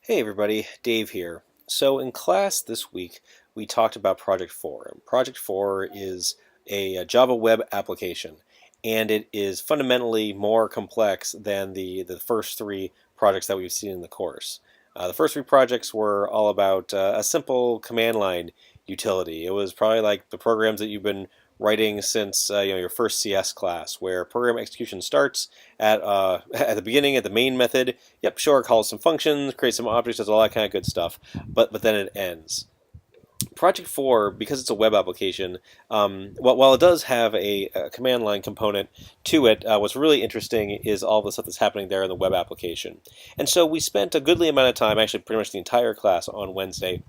Hey everybody, Dave here. So in class this week, we talked about Project 4. And Project 4 is a Java web application, and it is fundamentally more complex than the first three projects that we've seen in the course. The first three projects were all about a simple command line utility. It was probably like the programs that you've been writing since your first CS class, where program execution starts at at the beginning at the main method. Yep, sure, calls some functions, creates some objects, does all that kind of good stuff, but then it ends. Project 4, because it's a web application, while it does have a command line component to it, what's really interesting is all the stuff that's happening there in the web application. And so we spent a goodly amount of time, actually pretty much the entire class on Wednesday,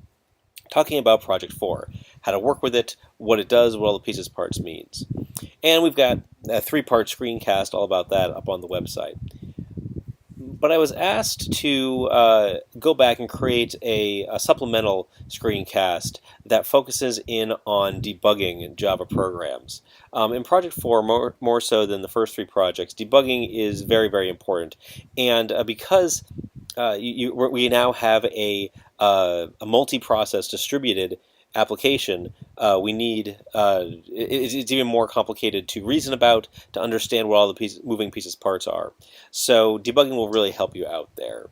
talking about Project 4, how to work with it, what it does, what all the pieces parts means. And we've got a three-part screencast all about that up on the website. But I was asked to go back and create a supplemental screencast that focuses in on debugging in Java programs. In Project 4, more so than the first three projects, debugging is very, very important. And because we now have a multi-process distributed application, we need it's even more complicated to reason about, to understand what all the moving pieces parts are. So debugging will really help you out there.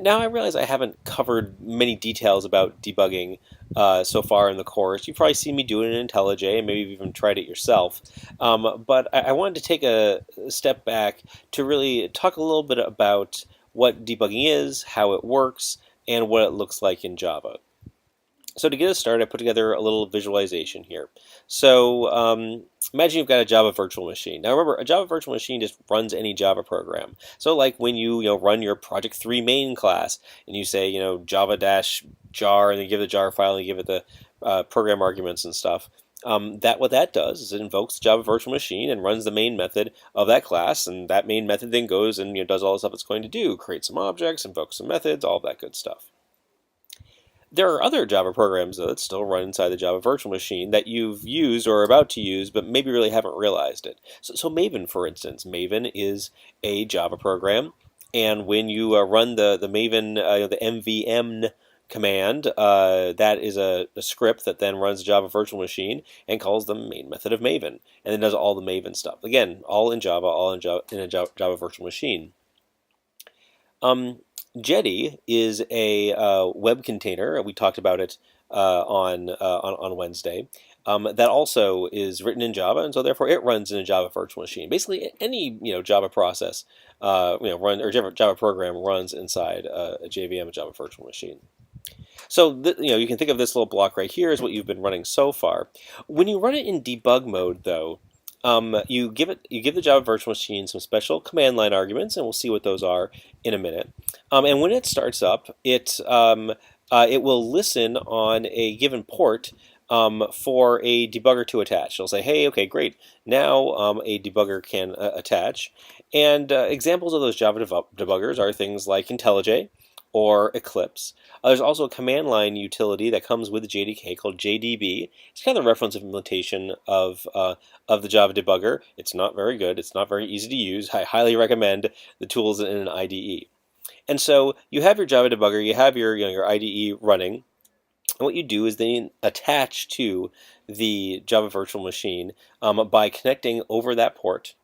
Now I realize I haven't covered many details about debugging so far in the course. You've probably seen me do it in Intellij, and maybe you've even tried it yourself. But I wanted to take a step back to really talk a little bit about what debugging is, how it works, and what it looks like in Java. So to get us started, I put together a little visualization here. So imagine you've got a Java virtual machine. Now remember, a Java virtual machine just runs any Java program. So like when you run your Project 3 main class, and you say java-jar, and you give the jar file, and you give it the program arguments and stuff. What that does is it invokes the Java virtual machine and runs the main method of that class, and that main method then goes and does all the stuff it's going to do, create some objects, invoke some methods, all of that good stuff. There are other Java programs, though, that still run inside the Java virtual machine that you've used or are about to use, but maybe really haven't realized it. So Maven, for instance, Maven is a Java program, and when you run the Maven, the MVM command, that is a script that then runs the Java virtual machine and calls the main method of Maven, and then does all the Maven stuff. Again, all in Java, in a Java virtual machine. Jetty is a web container. We talked about it on Wednesday. That also is written in Java, and so therefore it runs in a Java virtual machine. Basically, any Java process, Java program runs inside a JVM, a Java virtual machine. So you can think of this little block right here as what you've been running so far. When you run it in debug mode, though, you give the Java virtual machine some special command line arguments, and we'll see what those are in a minute. And when it starts up, it will listen on a given port for a debugger to attach. It'll say, "Hey, okay, great. Now a debugger can attach." And examples of those Java debuggers are things like IntelliJ or Eclipse. There's also a command line utility that comes with the JDK called JDB. It's kind of the reference implementation of the Java debugger. It's not very good. It's not very easy to use. I highly recommend the tools in an IDE. And so you have your Java debugger, you have your IDE running, and what you do is then attach to the Java virtual machine by connecting over that port.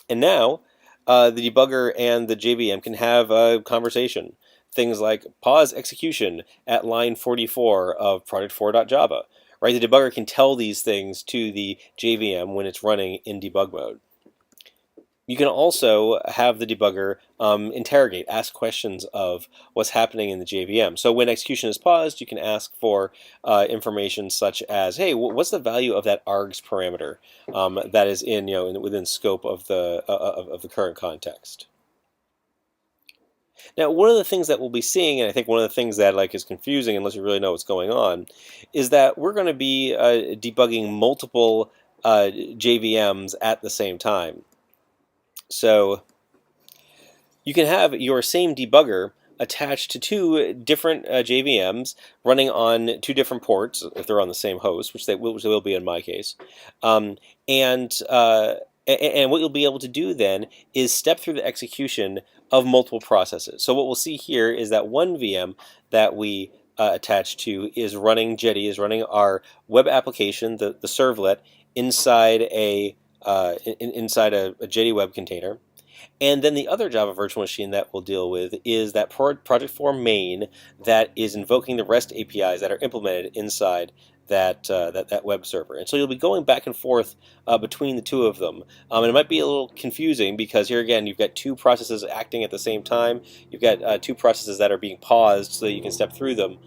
And now the debugger and the JVM can have a conversation. Things like pause execution at line 44 of project4.java. Right? The debugger can tell these things to the JVM when it's running in debug mode. You can also have the debugger interrogate, ask questions of what's happening in the JVM. So when execution is paused, you can ask for information such as, "Hey, what's the value of that args parameter that is within scope of the current context?" Now, one of the things that we'll be seeing, and I think one of the things that is confusing unless you really know what's going on, is that we're going to be debugging multiple JVMs at the same time. So you can have your same debugger attached to two different JVMs running on two different ports if they're on the same host, which they will be in my case, and what you'll be able to do then is step through the execution of multiple processes. So what we'll see here is that one VM that we attached to is running Jetty, is running our web application, the servlet, inside inside a Jetty web container. And then the other Java virtual machine that we'll deal with is that Project 4 main that is invoking the REST APIs that are implemented inside that web server. And so you'll be going back and forth between the two of them. And it might be a little confusing because here again you've got two processes acting at the same time. You've got two processes that are being paused so that you can step through them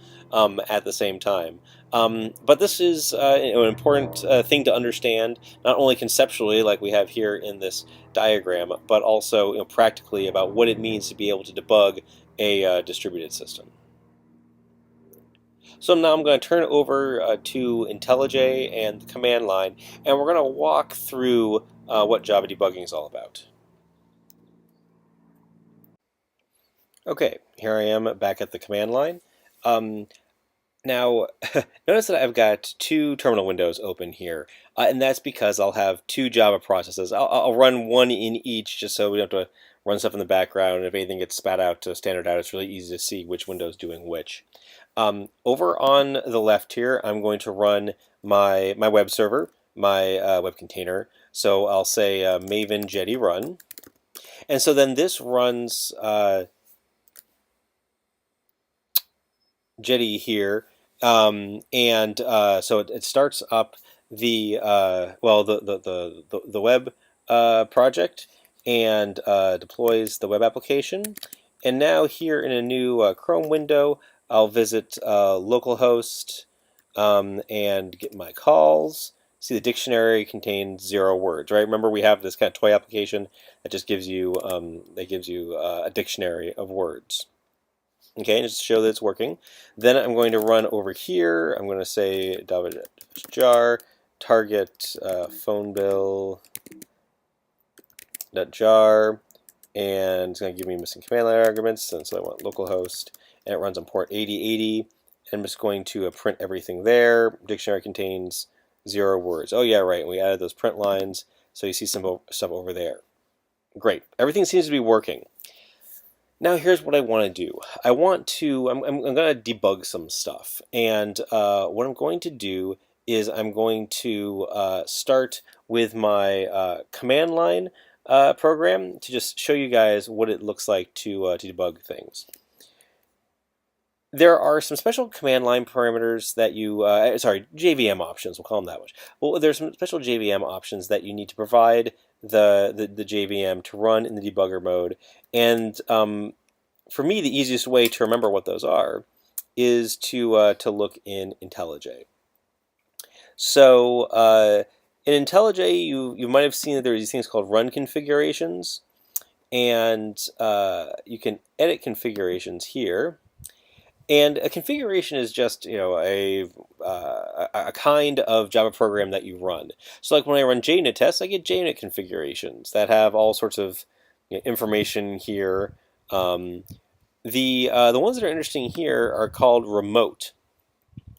at the same time. But this is an important thing to understand, not only conceptually like we have here in this diagram, but also practically about what it means to be able to debug a distributed system. So now I'm going to turn over to IntelliJ and the command line, and we're going to walk through what Java debugging is all about. Okay, here I am back at the command line. Now, notice that I've got two terminal windows open here, and that's because I'll have two Java processes. I'll run one in each just so we don't have to run stuff in the background, and if anything gets spat out to standard out, it's really easy to see which window is doing which. Over on the left here, I'm going to run my web server, my web container. So I'll say Maven Jetty run. And so then this runs Jetty here, so it starts up the the web project and deploys the web application. And now here in a new Chrome window, I'll visit localhost and get my calls. See, the dictionary contains 0 words, right? Remember, we have this kind of toy application that just gives you a dictionary of words. Okay, just to show that it's working. Then I'm going to run over here. I'm going to say jar target phone bill .jar, and it's going to give me missing command line arguments, and so I want localhost, and it runs on port 8080. And I'm just going to print everything there. Dictionary contains 0 words. Oh yeah, right. We added those print lines, so you see some stuff over there. Great. Everything seems to be working. Now here's what I want to do. I'm going to debug some stuff, and what I'm going to do is I'm going to start with my command line program to just show you guys what it looks like to debug things. There are some special command line parameters that you, Jvm options, we'll call them that much. Well, there's some special Jvm options that you need to provide the Jvm to run in the debugger mode. And for me, the easiest way to remember what those are is to look in IntelliJ. So in IntelliJ, you might have seen that there are these things called run configurations, and you can edit configurations here. And a configuration is just a kind of Java program that you run. So like when I run JUnit tests, I get JUnit configurations that have all sorts of information here. The ones that are interesting here are called remote.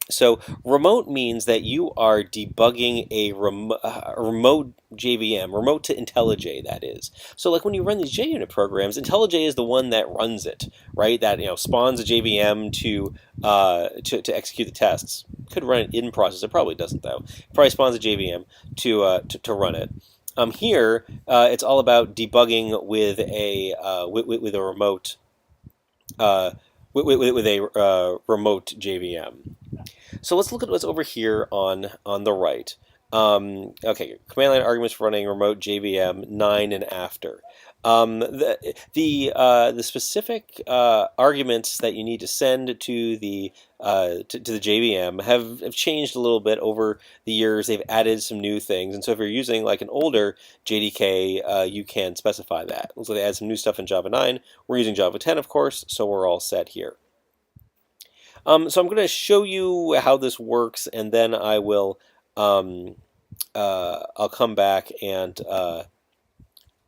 So remote means that you are debugging a remote JVM, remote to IntelliJ, that is. So like when you run these JUnit programs, IntelliJ is the one that runs it, right? That spawns a JVM to execute the tests. Could run it in process. It probably doesn't though. It probably spawns a JVM to run it. Here it's all about debugging with a remote remote JVM. So let's look at what's over here on the right. Okay, command line arguments running remote JVM 9 and after. The specific arguments that you need to send to the JVM have changed a little bit over the years. They've added some new things, and so if you're using like an older JDK, you can specify that. So they add some new stuff in Java 9. We're using Java 10, of course, so we're all set here. So I'm going to show you how this works, and then I will I'll come back and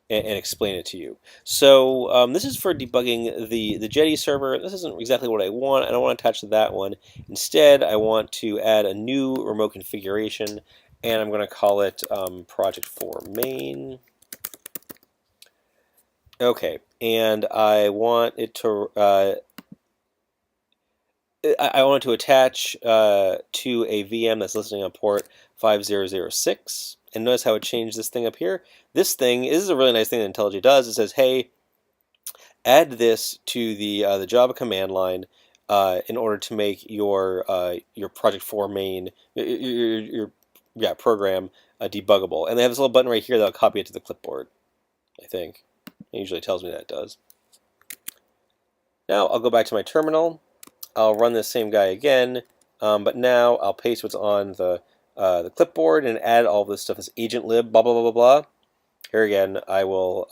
explain it to you. So this is for debugging the Jetty server. This isn't exactly what I want. I don't want to attach to that one. Instead, I want to add a new remote configuration, and I'm going to call it Project 4 main. Okay, and I want it to I want it to attach to a VM that's listening on port 5006. And notice how it changed this thing up here. This is a really nice thing that Intellij does. It says, hey, add this to the Java command line in order to make your project 4 main your program debuggable. And they have this little button right here that'll copy it to the clipboard. I think it usually tells me that it does. Now I'll go back to my terminal. I'll run this same guy again, but now I'll paste what's on the clipboard and add all this stuff as agent lib, blah blah blah blah blah. Here again, I will.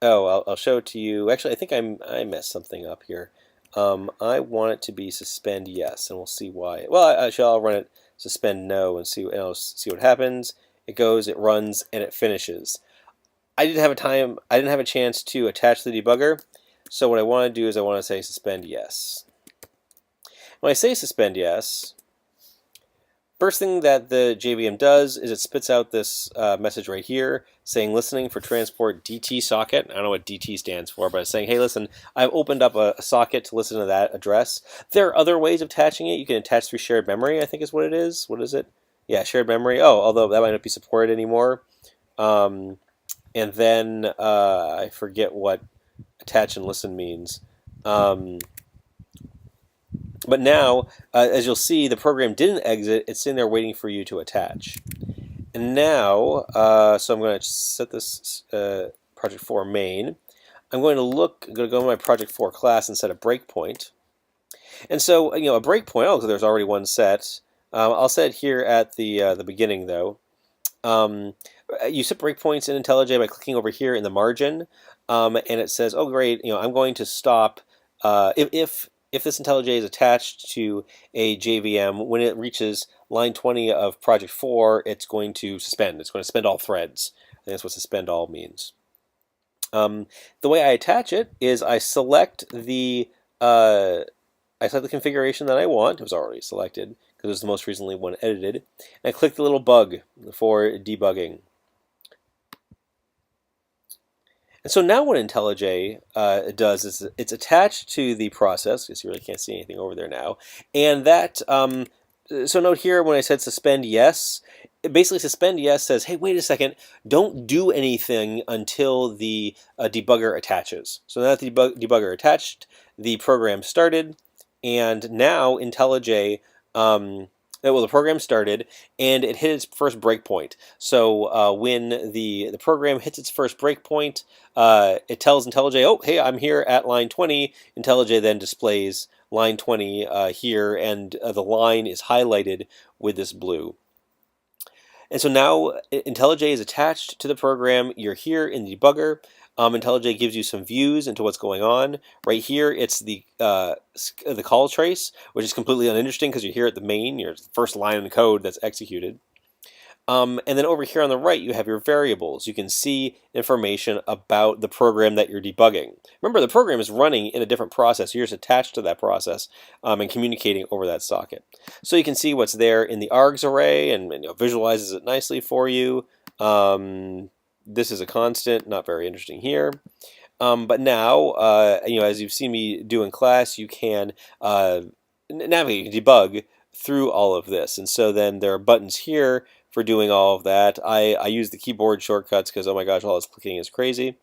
I'll show it to you. Actually, I think I messed something up here. I want it to be suspend yes, and we'll see why. Well, I'll run it suspend no and I'll see what happens. It goes, it runs, and it finishes. I didn't have a chance to attach the debugger. So what I want to do is I want to say suspend yes. When I say suspend yes, first thing that the JVM does is it spits out this message right here saying listening for transport DT socket. I don't know what DT stands for, but it's saying, hey, listen, I've opened up a socket to listen to that address. There are other ways of attaching it. You can attach through shared memory, I think is what it is. What is it? Yeah, shared memory. Oh, although that might not be supported anymore. And then I forget what attach and listen means. But now, as you'll see, the program didn't exit. It's sitting there waiting for you to attach. And now, so I'm going to set this project 4 main. I'm going to go to my project 4 class and set a breakpoint. And so, a breakpoint, oh, there's already one set. I'll set it here at the beginning, though. You set breakpoints in Intellij by clicking over here in the margin, and it says, "Oh, great! I'm going to stop if this Intellij is attached to a JVM. When it reaches line 20 of project 4, it's going to suspend. It's going to suspend all threads. I think that's what suspend all means. The way I attach it is I select the configuration that I want. It was already selected because it was the most recently one edited. And I click the little bug for debugging. And so now what Intellij does is it's attached to the process, because you really can't see anything over there now. And that, so note here when I said suspend yes, basically suspend yes says, hey, wait a second, don't do anything until the debugger attaches. So now that the debugger attached, the program started, and now Intellij, well, the program started, and it hit its first breakpoint. So when the program hits its first breakpoint, it tells Intellij, oh, hey, I'm here at line 20. Intellij then displays line 20 here, and the line is highlighted with this blue. And so now Intellij is attached to the program. You're here in the debugger. Intellij gives you some views into what's going on. Right here, it's the call trace, which is completely uninteresting because you're here at the main, your first line of code that's executed. And then over here on the right, you have your variables. You can see information about the program that you're debugging. Remember, the program is running in a different process. You're just attached to that process and communicating over that socket. So you can see what's there in the args array and visualizes it nicely for you. This is a constant, not very interesting here. But now, as you've seen me do in class, you can navigate, you can debug through all of this. And so then there are buttons here for doing all of that. I use the keyboard shortcuts because, oh my gosh, all this clicking is crazy.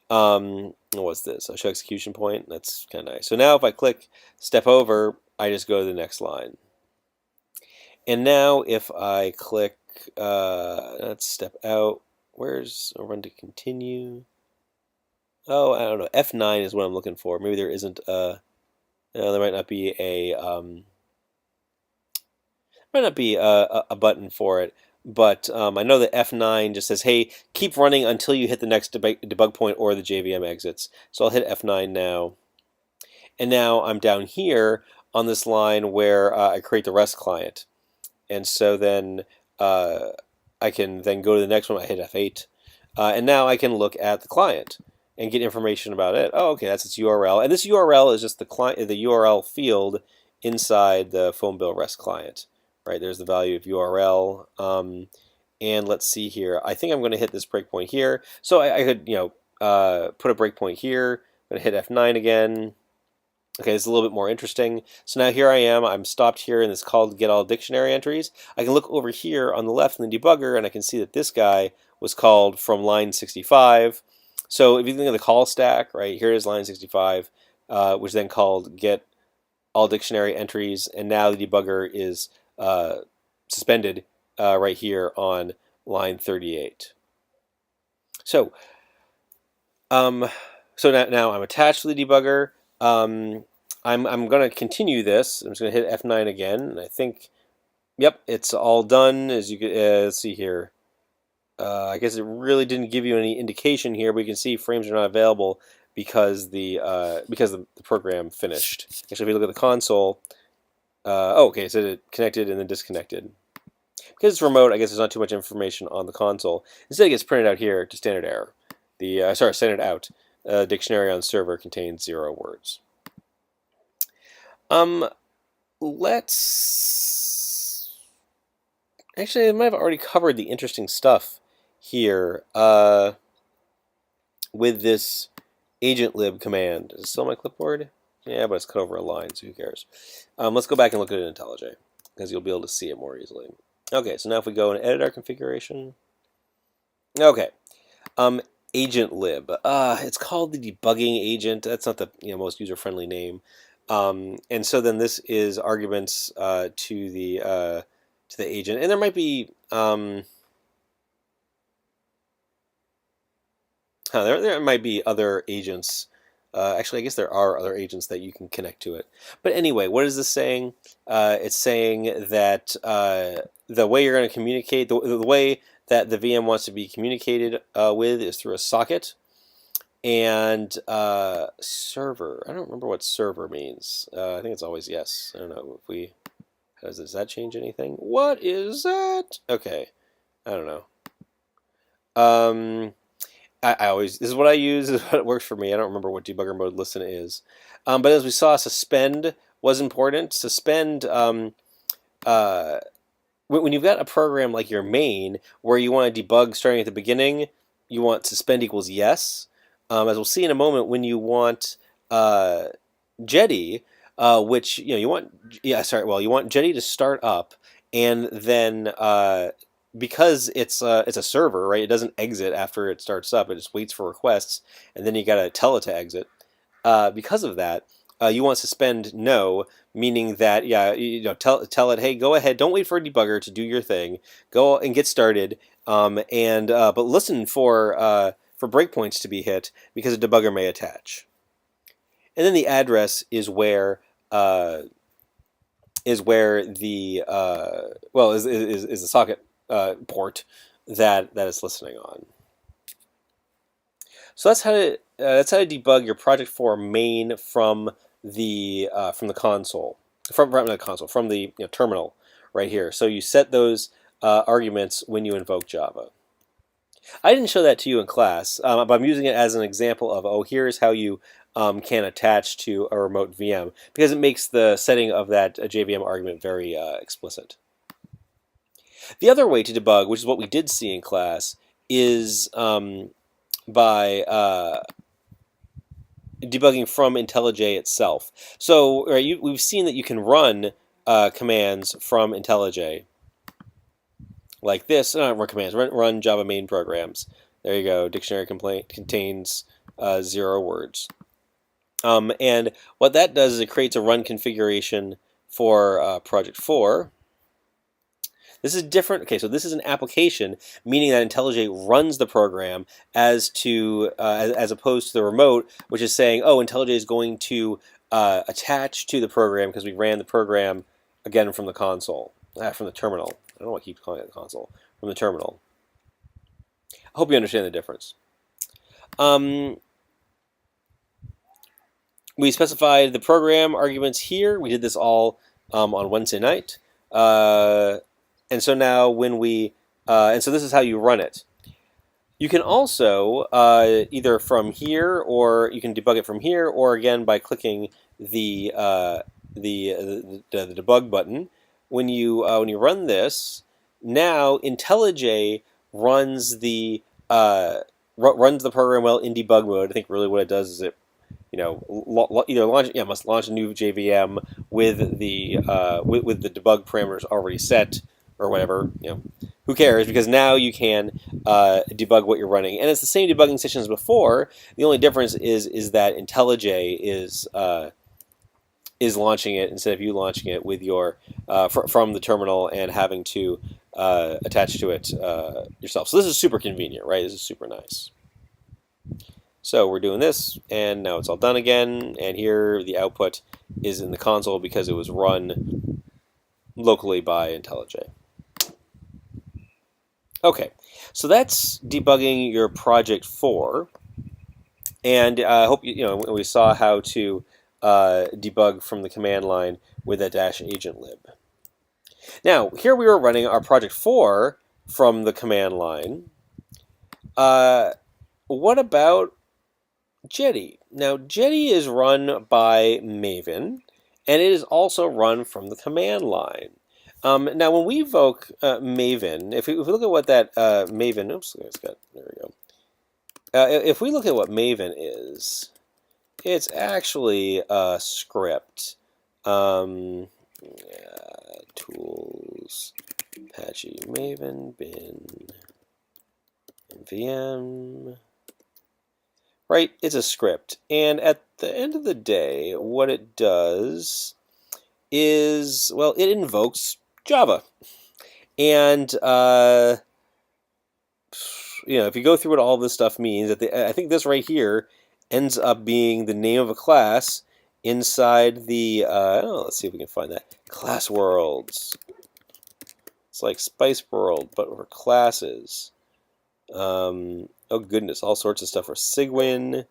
What's this? I'll show execution point. That's kind of nice. So now if I click step over, I just go to the next line. And now if I click, let's step out. Where's a run to continue? Oh, I don't know. F9 is what I'm looking for. Maybe there isn't a, there might not be a, button for it. But I know that F9 just says, hey, keep running until you hit the next debug point or the JVM exits. So I'll hit F9 now. And now I'm down here on this line where I create the REST client. And so then I can then go to the next one. I hit F8. And now I can look at the client and get information about it. Oh, okay, that's its URL. And this URL is just the URL field inside the phone bill REST client. Right, there's the value of URL, And let's see here. I think I'm going to hit this breakpoint here. So I could, put a breakpoint here. I'm going to hit F9 again. Okay, it's a little bit more interesting. So now here I am. I'm stopped here in this called get all dictionary entries. I can look over here on the left in the debugger, and I can see that this guy was called from line 65. So if you think of the call stack, right, here is line 65, which is then called get all dictionary entries, and now the debugger is suspended right here on line 38. So, now I'm attached to the debugger. I'm going to continue this. I'm just going to hit F9 again, and I think, yep, it's all done. As you can let's see here. I guess it really didn't give you any indication here, but you can see frames are not available because the program finished. Actually, if you look at the console, okay, so it connected and then disconnected. Because it's remote, I guess there's not too much information on the console. Instead, it gets printed out here to standard error. Standard out. Dictionary on server contains 0 words. Actually, I might have already covered the interesting stuff here with this agentlib command. Is it still on my clipboard? Yeah, but it's cut over a line, so who cares? Let's go back and look at it in Intellij, because you'll be able to see it more easily. Okay, so now if we go and edit our configuration. Okay. Agentlib. It's called the debugging agent. That's not the most user-friendly name. And so then this is arguments to the agent, and there might be there might be other agents. Actually, I guess there are other agents that you can connect to it. But anyway, what is this saying? It's saying that the way you're going to communicate, the way that the VM wants to be communicated with is through a socket. And server. I don't remember what server means. I think it's always yes. I don't know if we. Does that change anything? What is that? Okay, I don't know. I always, this is what I use. This is what works for me. I don't remember what debugger mode listen is. But as we saw, suspend was important. Suspend. When you've got a program like your main where you want to debug starting at the beginning, you want suspend equals yes. As we'll see in a moment, when you want Jetty, which you want, you want Jetty to start up, and then because it's a server, right? It doesn't exit after it starts up; it just waits for requests, and then you got to tell it to exit. Because of that, you want suspend no, meaning that tell it, hey, go ahead, don't wait for a debugger to do your thing, go and get started, but listen for breakpoints to be hit because a debugger may attach. And then the address is where the is the socket port that it's listening on. So that's how to debug your Project 4 main from the console, from the terminal right here. So you set those arguments when you invoke Java. I didn't show that to you in class, but I'm using it as an example of, here's how you can attach to a remote VM, because it makes the setting of that JVM argument very explicit. The other way to debug, which is what we did see in class, is by debugging from IntelliJ itself. So we've seen that you can run commands from IntelliJ. Like this, not run commands, run Java main programs. There you go. Dictionary contains 0 words. And what that does is it creates a run configuration for Project 4. This is different. Okay, so this is an application, meaning that IntelliJ runs the program as opposed to the remote, which is saying, IntelliJ is going to attach to the program because we ran the program again from the console, from the terminal. I don't know why I keep calling it the console. From the terminal. I hope you understand the difference. We specified the program arguments here. We did this all on Wednesday night. And so now when so this is how you run it. You can also, either from here, or you can debug it from here, or again by clicking the debug button. When you run this, now IntelliJ runs the program well in debug mode. I think really what it does is it either must launch a new JVM with the with the debug parameters already set or whatever. Who cares? Because now you can debug what you're running, and it's the same debugging session as before. The only difference is that IntelliJ is launching it instead of you launching it with your from the terminal and having to attach to it yourself. So this is super convenient, right? This is super nice. So we're doing this, and now it's all done again. And here the output is in the console because it was run locally by IntelliJ. Okay, so that's debugging your project 4. And I hope we saw how to debug from the command line with that -agent lib. Now, here we were running our project 4 from the command line. What about Jetty? Now, Jetty is run by Maven, and it is also run from the command line. Now, when we evoke Maven, if we look at what that Maven, there we go. If we look at what Maven is, it's actually a script. Tools, Apache Maven, bin, VM. Right, it's a script. And at the end of the day, what it does is, well, it invokes Java. And, if you go through what all this stuff means, I think this right here ends up being the name of a class inside the, let's see if we can find that, class worlds. It's like Spice World, but for classes. Oh goodness, all sorts of stuff for Sigwin.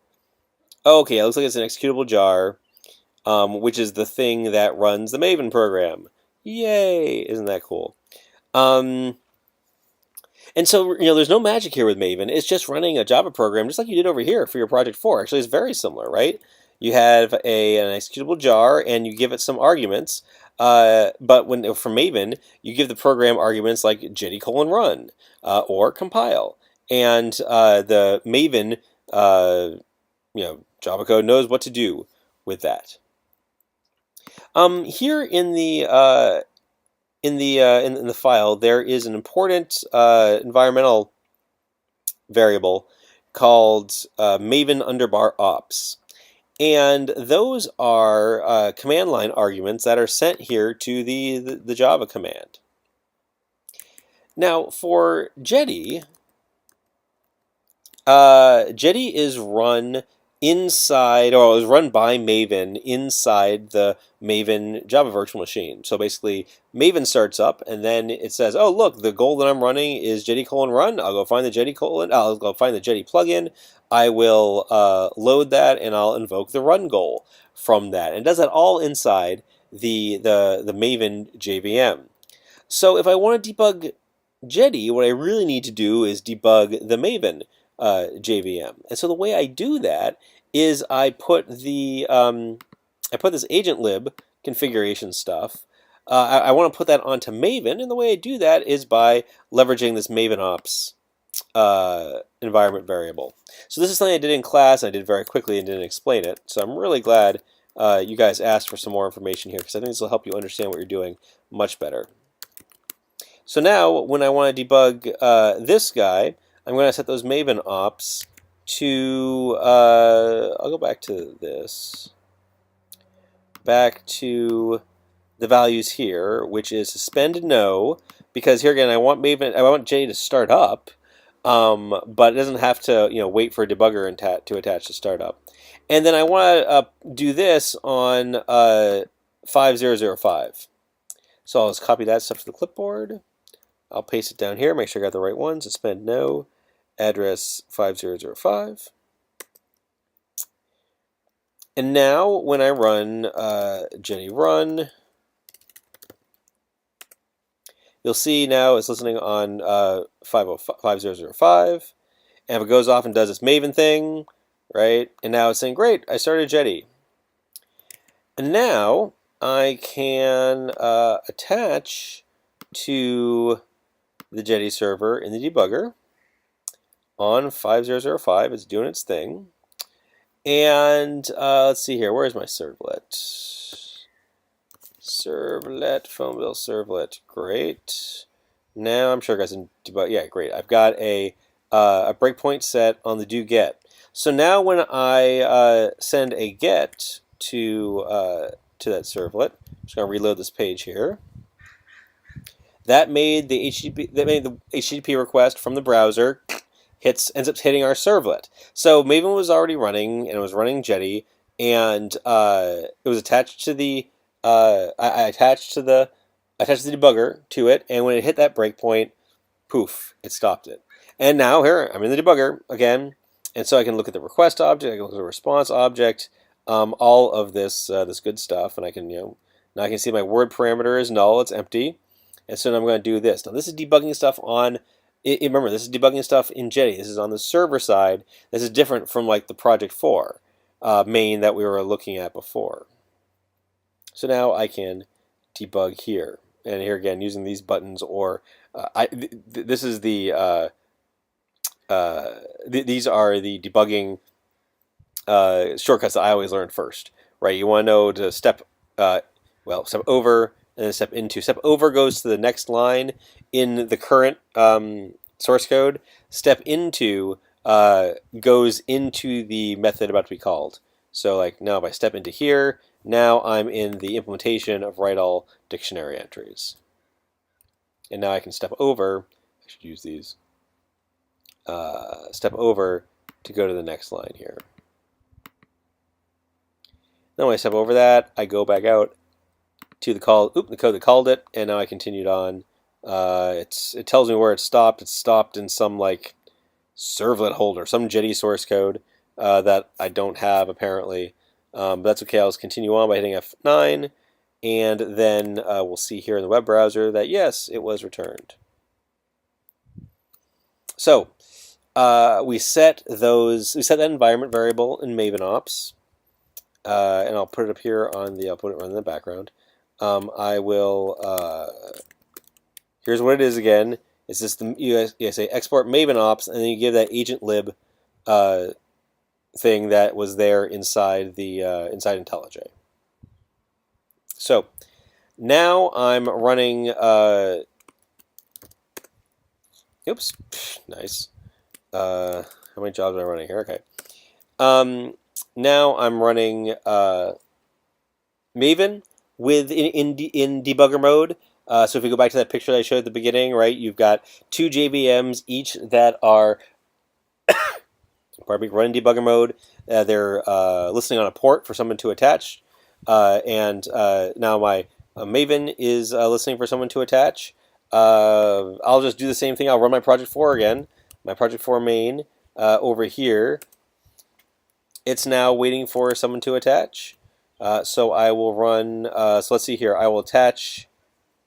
Oh, okay, it looks like it's an executable jar, which is the thing that runs the Maven program. Yay! Isn't that cool? And so, there's no magic here with Maven. It's just running a Java program, just like you did over here for your project 4. Actually, it's very similar, right? You have an executable jar, and you give it some arguments. But for Maven, you give the program arguments like jetty:\run or compile. And the Maven, Java code knows what to do with that. Here in the file, there is an important environmental variable called Maven_ops. And those are command line arguments that are sent here to the Java command. Now, for Jetty, Jetty is run inside, or it was run by Maven inside the Maven Java virtual machine. So basically, Maven starts up, and then it says, "Oh, look, the goal that I'm running is jetty:\run. I'll go find the jetty plugin. I will load that, and I'll invoke the run goal from that." And it does that all inside the Maven JVM. So if I want to debug Jetty, what I really need to do is debug the Maven JVM. And so the way I do that is I put this agent lib configuration stuff. I want to put that onto Maven, and the way I do that is by leveraging this Maven ops environment variable. So this is something I did in class, and I did very quickly and didn't explain it. So I'm really glad you guys asked for some more information here, because I think this will help you understand what you're doing much better. So now, when I want to debug this guy, I'm going to set those Maven ops to, I'll go back to this, back to the values here, which is suspend no, because here again, I want Jetty to start up, but it doesn't have to, wait for a debugger to attach to startup. And then I want to do this on 5005. So I'll just copy that stuff to the clipboard. I'll paste it down here, make sure I got the right one. Suspend no, address 5005. And now when I run jetty run, you'll see now it's listening on 5005. And if it goes off and does its Maven thing, right? And now it's saying, great, I started Jetty. And now I can attach to the Jetty server in the debugger on 5005. It's doing its thing. And let's see here. Where's my servlet? Servlet, phone bill servlet. Great. Now I'm sure guys can debug. Yeah, great. I've got a breakpoint set on the do get. So now when I send a get to that servlet, I'm just going to reload this page here. That made the HTTP request from the browser ends up hitting our servlet. So Maven was already running, and it was running Jetty, and it was attached to the I attached the debugger to it, and when it hit that breakpoint, poof, it stopped it. And now here I'm in the debugger again, and so I can look at the request object, I can look at the response object, all of this this good stuff, and I can now I can see my word parameter is null, it's empty, and so now I'm going to do this. Now this is debugging stuff on. Remember, this is debugging stuff in Jetty. This is on the server side. This is different from like the Project 4 main that we were looking at before. So now I can debug here, and here again using these buttons, or this is the these are the debugging shortcuts that I always learn first, right? You want to know to step step over and then step into. Step over goes to the next line in the current source code. Step into goes into the method about to be called. So like now if I step into here, now I'm in the implementation of write all dictionary entries. And now I can step over. I should use these. Step over to go to the next line here. Then when I step over that, I go back out to the code that called it, and now I continued on. It tells me where it stopped. It stopped in some like servlet holder, some Jetty source code that I don't have apparently. But that's okay. I'll just continue on by hitting F9, and then we'll see here in the web browser that yes, it was returned. So we set that environment variable in Maven Ops, and I'll put it up here on the. I'll put it in the background. I will. Here's what it is again. It's just you say export Maven Ops, and then you give that agent lib thing that was there inside the inside IntelliJ. So now I'm running. Oops, nice. How many jobs am I running here? Okay. Now I'm running Maven in debugger mode. So if we go back to that picture that I showed at the beginning, right, you've got two JVMs each that are running debugger mode. They're listening on a port for someone to attach, and now my Maven is listening for someone to attach. I'll just do the same thing. I'll run my Project 4 again, my Project 4 main over here. It's now waiting for someone to attach. So I will run, so let's see here, I will attach,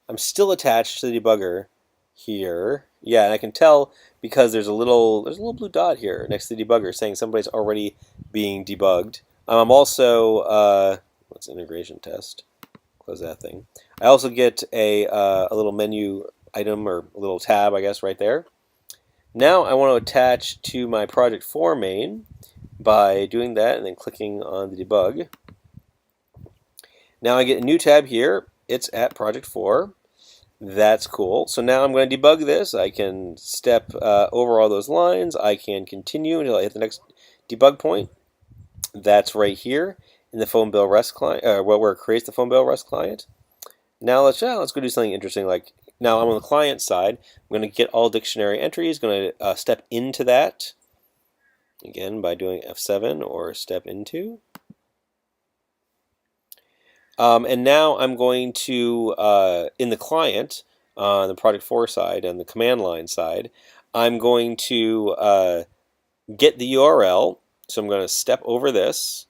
I'm still attached to the debugger here. Yeah, and I can tell because there's a little blue dot here next to the debugger saying somebody's already being debugged. I'm also, what's integration test? Close that thing. I also get a little menu item or a little tab, I guess, right there. Now I want to attach to my Project 4 main by doing that and then clicking on the debug. Now I get a new tab here. It's at Project 4. That's cool. So now I'm going to debug this. I can step over all those lines. I can continue until I hit the next debug point. That's right here in the phone bill REST client, where it creates the phone bill REST client. Now let's go do something interesting. Like now I'm on the client side. I'm going to get all dictionary entries. Going to step into that again by doing F7 or step into. And now I'm going to, in the client, on the Project 4 side and the command line side, I'm going to get the URL. So I'm going to step over this.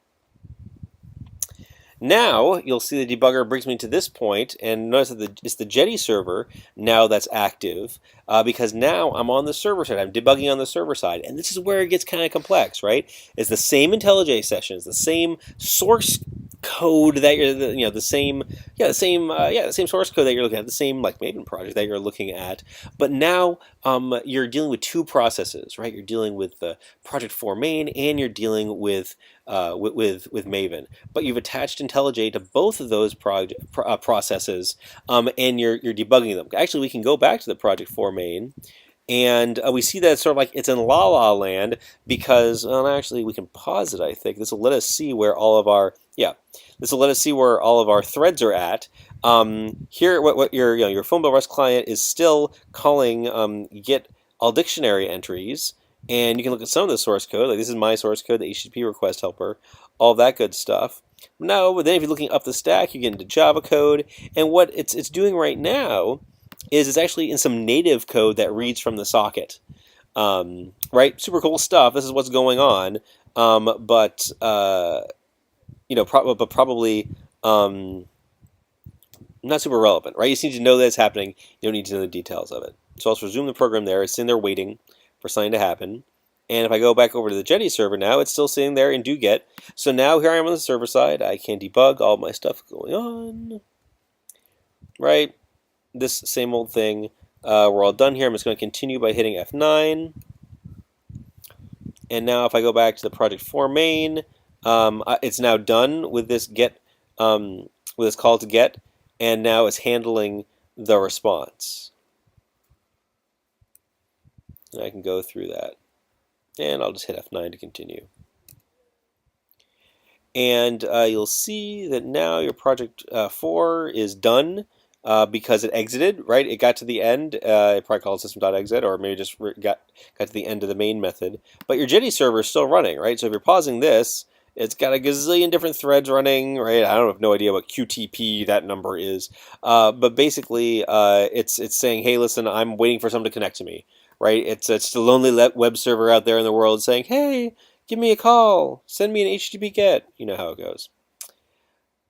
Now you'll see the debugger brings me to this point, and notice that it's the Jetty server now that's active, because now I'm on the server side. I'm debugging on the server side, and this is where it gets kind of complex, right? It's the same IntelliJ sessions, the same source code that you're the same the same source code that you're looking at, the same like Maven project that you're looking at, but now you're dealing with two processes, right? You're dealing with the project 4 main and you're dealing with Maven, but you've attached IntelliJ to both of those processes, and you're debugging them. Actually, we can go back to the project 4 main. And we see that it's sort of like it's in la la land because, well, actually, we can pause it. I think this will let us see where all of our threads are at. Here, what your phone bill REST client is still calling get all dictionary entries, and you can look at some of the source code. Like this is my source code, the HTTP request helper, all that good stuff. No, but then if you're looking up the stack, you get into Java code, and what it's doing right now is it's actually in some native code that reads from the socket. Right? Super cool stuff. This is what's going on. But probably not super relevant, right? You just need to know that it's happening. You don't need to know the details of it. So I'll resume the program there. It's sitting there waiting for something to happen. And if I go back over to the Jetty server now, it's still sitting there in doGet. So now here I am on the server side. I can debug all my stuff going on. Right? This same old thing. We're all done here. I'm just going to continue by hitting F9. And now if I go back to the project 4 main, it's now done with this get, with this call to get, and now it's handling the response. And I can go through that. And I'll just hit F9 to continue. And you'll see that now your project 4 is done. Because it exited, right? It got to the end. It probably called system.exit, or maybe just got to the end of the main method. But your Jetty server is still running, right? So if you're pausing this, it's got a gazillion different threads running, right? I don't have no idea what QTP that number is, but basically, it's saying, hey, listen, I'm waiting for someone to connect to me, right? It's the lonely web server out there in the world saying, hey, give me a call, send me an HTTP GET. You know how it goes.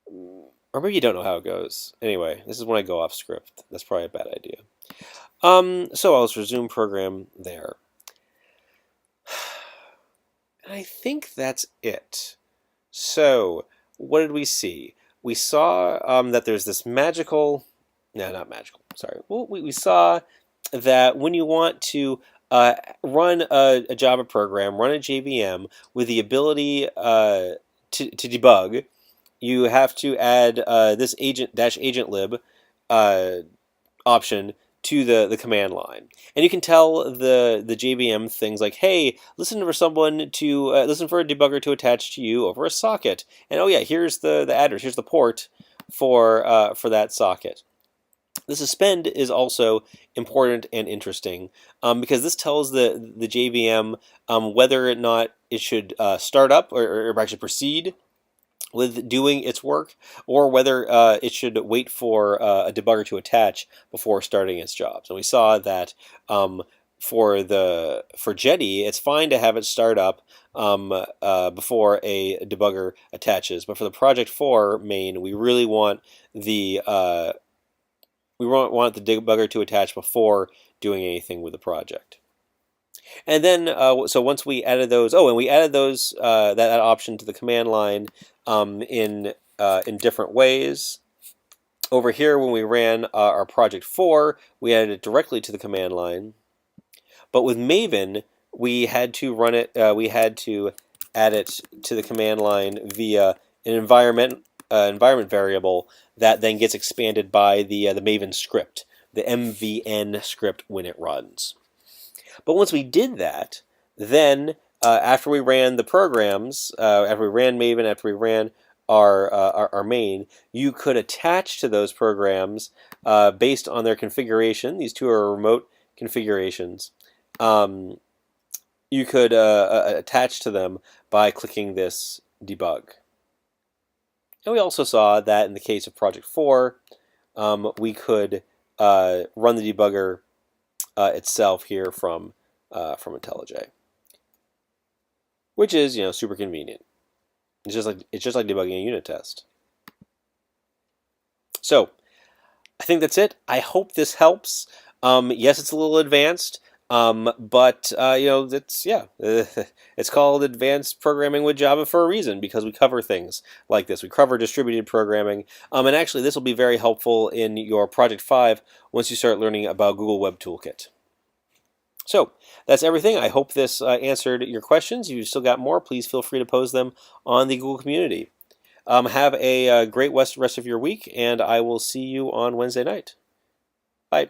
Or maybe you don't know how it goes. Anyway, this is when I go off script. That's probably a bad idea. So I'll just resume program there. And I think that's it. So what did we see? We saw that there's this magical... No, not magical. Sorry. Well, we saw that when you want to run a Java program, run a JVM with the ability to debug, you have to add this -agentlib option to the command line, and you can tell the JVM things like, "Hey, listen for a debugger to attach to you over a socket," and oh yeah, here's the address, here's the port for that socket. The suspend is also important and interesting because this tells the JVM whether or not it should start up or actually proceed with doing its work, or whether it should wait for a debugger to attach before starting its job. So we saw that for Jetty, it's fine to have it start up before a debugger attaches, but for the project 4 main, we really want the debugger to attach before doing anything with the project. And then, so once we added those, and we added those that option to the command line in different ways. Over here, when we ran our project 4, we added it directly to the command line. But with Maven, we had to run it. We had to add it to the command line via an environment variable that then gets expanded by the Maven script, the MVN script when it runs. But once we did that, then after we ran the programs, after we ran Maven, after we ran our main, you could attach to those programs based on their configuration. These two are remote configurations. You could attach to them by clicking this debug. And we also saw that in the case of Project 4, we could run the debugger itself here from Intellij, which is super convenient. It's just like debugging a unit test. So I think that's it. I hope this helps. Yes, it's a little advanced. But that's yeah, it's called Advanced Programming with Java for a reason because we cover things like this. We cover distributed programming, and actually this will be very helpful in your Project 5 once you start learning about Google Web Toolkit. So that's everything. I hope this answered your questions. If you've still got more, please feel free to pose them on the Google community. Have a great rest of your week, and I will see you on Wednesday night. Bye.